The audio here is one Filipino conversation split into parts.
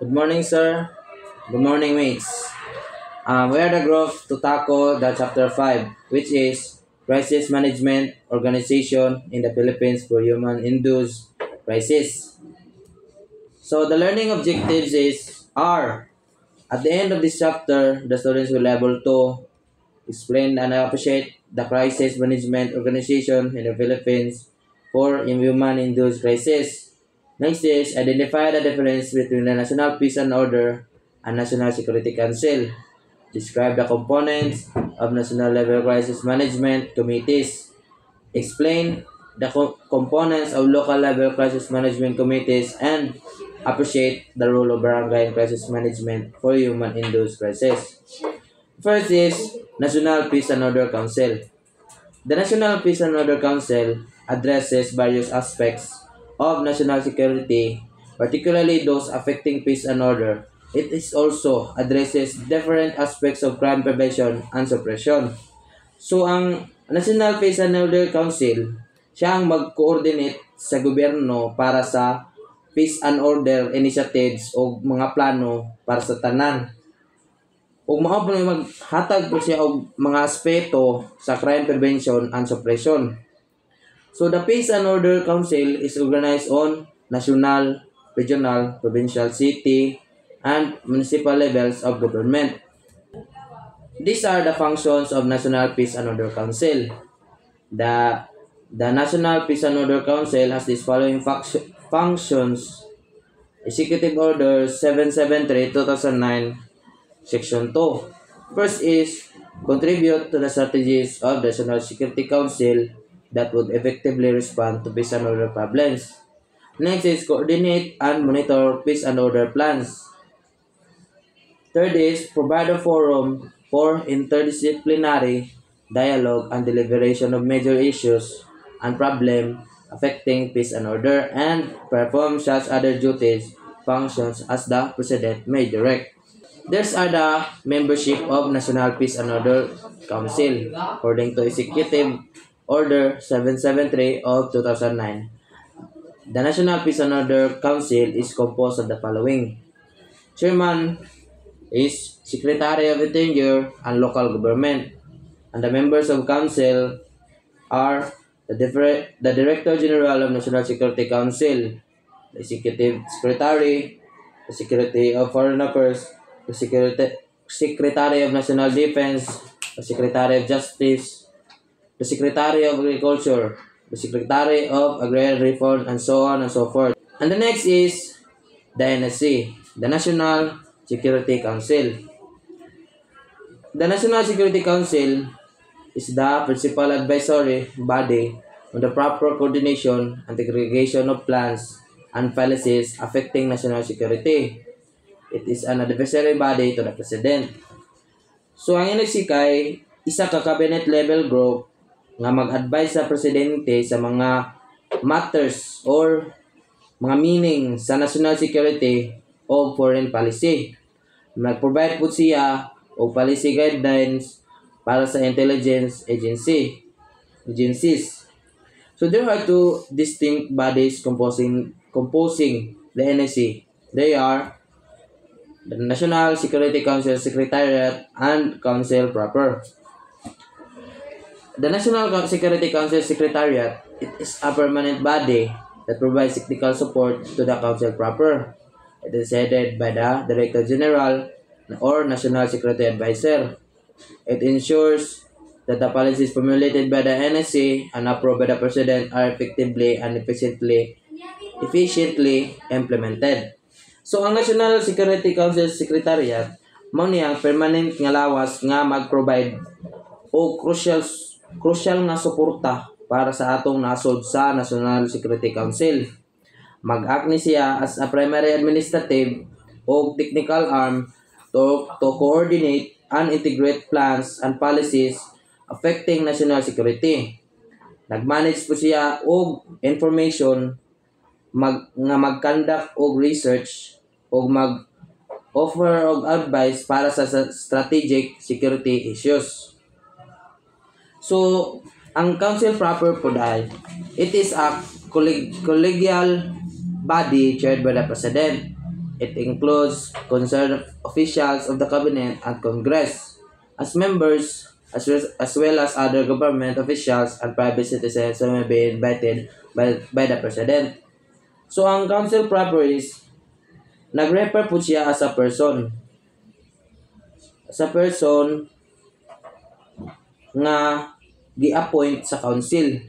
Good morning, sir. Good morning, mates. We are the group to tackle the chapter 5, which is Crisis Management Organization in the Philippines for Human-Induced Crisis. So, the learning objectives are at the end of this chapter, the students will be able to explain and appreciate the crisis management organization in the Philippines for human-induced crisis. Next is identify the difference between the National Peace and Order and National Security Council. Describe the components of national level crisis management committees. Explain the components of local level crisis management committees and appreciate the role of barangay crisis management for human-induced crisis. First is National Peace and Order Council. The National Peace and Order Council addresses various aspects of national security, particularly those affecting peace and order. It is also addresses different aspects of crime prevention and suppression. So ang National Peace and Order Council, siya ang mag-coordinate sa gobyerno para sa peace and order initiatives o mga plano para sa tanan. Ug mao po maghatag po siya og mga aspeto sa crime prevention and suppression. So the Peace and Order Council is organized on national, regional, provincial, city, and municipal levels of government. These are the functions of National Peace and Order Council. The National Peace and Order Council has these following functions. Executive Order 773/2009, Section 2. First is contribute to the strategies of the National Security Council that would effectively respond to peace and order problems. Next is coordinate and monitor peace and order plans. Third is provide a forum for interdisciplinary dialogue and deliberation of major issues and problems affecting peace and order and perform such other duties, functions as the President may direct. These are the membership of National Peace and Order Council according to Executive Order 773 of 2009. The National Peace and Order Council is composed of the following. Chairman is Secretary of Interior and Local Government, and the members of council are the Director General of National Security Council, the Executive Secretary, the Secretary of Foreign Affairs, the Secretary of National Defense, the Secretary of Justice, the Secretary of Agriculture, the Secretary of Agrarian Reform, and so on and so forth. And the next is the NSC, the National Security Council. The National Security Council is the principal advisory body on the proper coordination and segregation of plans and policies affecting national security. It is an advisory body to the President. So, ang NSC kay isa ka cabinet level group nga mag-advise sa presidente sa mga matters or mga meaning sa national security o foreign policy. Nag-provide po siya o policy guidelines para sa intelligence agencies. So there are two distinct bodies composing the NSC. They are the National Security Council Secretariat and Council proper. The National Security Council Secretariat is a permanent body that provides technical support to the Council proper. It is headed by the Director General or National Security Advisor. It ensures that the policies formulated by the NSC and approved by the President are effectively and efficiently implemented. So, ang National Security Council Secretariat, mao niyang permanent nga lawas nga mag-provide o crucial nga suporta para sa atong nasod sa National Security Council. Mag-act ni siya as a primary administrative o technical arm to coordinate and integrate plans and policies affecting national security. Nag-manage po siya og information, mag-conduct og research, og mag-offer og advice para sa strategic security issues. So, ang council proper po dahil, it is a collegial body chaired by the President. It includes concerned officials of the cabinet and Congress as members, as well as other government officials and private citizens who may be invited by the President. So ang council proper is nag-refer po siya as a person. As a person nga gi-appoint sa council.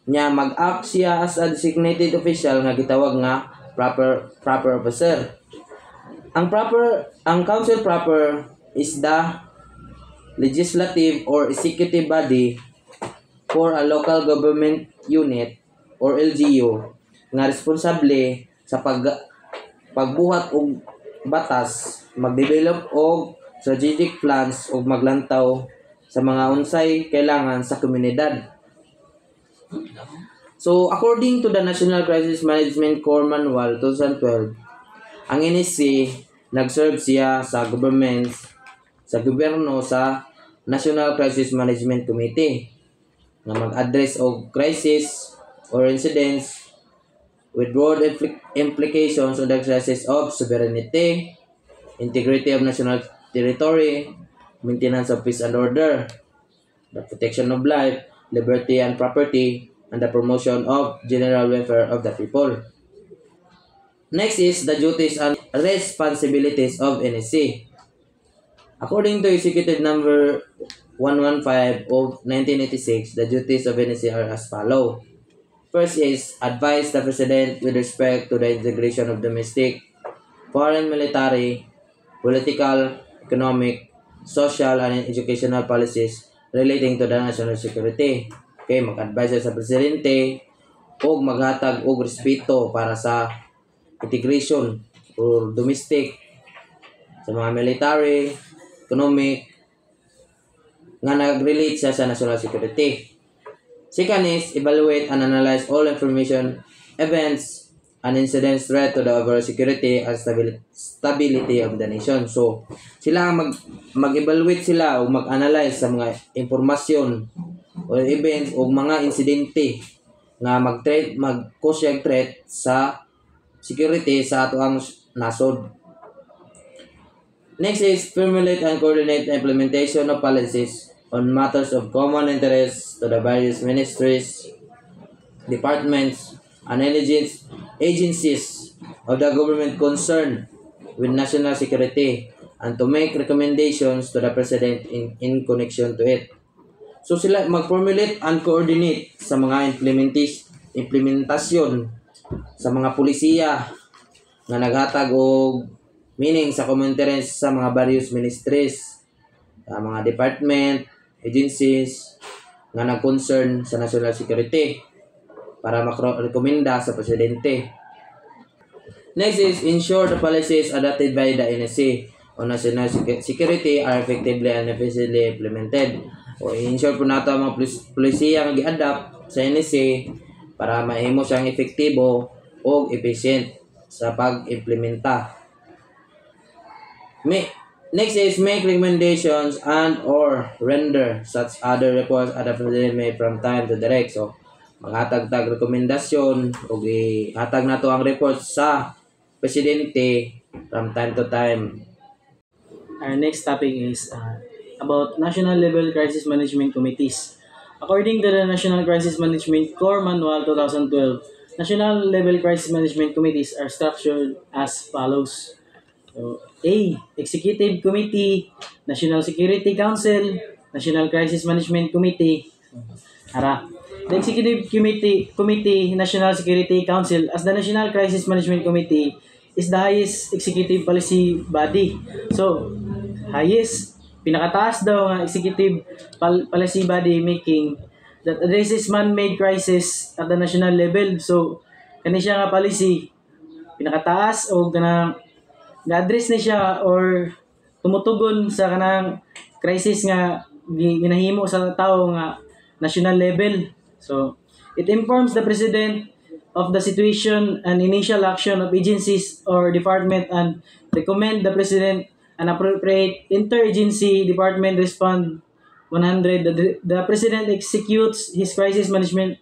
Nya mag-act siya as a designated official nga gitawag nga proper officer. Ang council proper is the legislative or executive body for a local government unit or LGU nga responsable sa pagbuhat og batas, magdevelop og strategic plans ug maglantaw sa mga unsay kailangan sa komunidad. So, according to the National Crisis Management Corps Manual 2012, ang NSC nag-serve siya sa gobyerno sa National Crisis Management Committee na mag-address og crisis or incidents with broad implications on the exercise of sovereignty, integrity of national territory, maintenance of peace and order, the protection of life, liberty and property, and the promotion of general welfare of the people. Next is the duties and responsibilities of NSC. According to Executive Number 115 of 1986, the duties of NSC are as follows. First is advise the President with respect to the integration of domestic, foreign military, political, economic, social, and educational policies relating to the national security. Okay, mag-advise sa Presidente o maghatag og respeto para sa integration or domestic sa mga military, economic nga nag-relate siya sa national security. Second is evaluate and analyze all information, events, and incidents threat to the overall security and stability of the nation. So, sila mag-evaluate sila o mag-analyze sa mga informasyon o events o mga insidente nga mag-cause yung threat sa security sa ato ang nasod. Next is formulate and coordinate the implementation of policies on matters of common interest to the various ministries, departments, and agencies of the government concerned with national security and to make recommendations to the President in connection to it. So sila mag-formulate and coordinate sa mga implementasyon sa mga pulisiya na naghatag og meaning sa common interest sa mga various ministries, sa mga department, agencies nga nag-concern sa national security para makarekomenda sa Presidente. Next is ensure the policies adopted by the NSC on national security are effectively and efficiently implemented. O ensure po nato ang mga polisiya nga gi-adapt sa NSC para mahimo siyang efektibo o efficient sa pag-implementa. Next is make recommendations and or render such other reports at the President may from time to direct. So, maghatag-tag rekomendasyon o ihatag na to ang report sa Presidente from time to time. Our next topic is about National Level Crisis Management Committees. According to the National Crisis Management Corps Manual 2012, National Level Crisis Management Committees are structured as follows. So, A. Executive Committee, National Security Council, National Crisis Management Committee. The Executive Committee, National Security Council, as the National Crisis Management Committee, is the highest executive policy body. So, highest, pinakataas daw ng executive policy body making that addresses man-made crisis at the national level. So, kani siya nga policy, pinakataas o kanang ga-address ni siya or tumutugon sa kanang crisis nga ginahimo sa tao nga national level. So, it informs the President of the situation and initial action of agencies or department and recommend the President an appropriate interagency department respond 100. The President executes his crisis management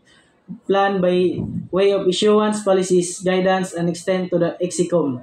plan by way of issuance, policies, guidance, and extend to the EXICOM.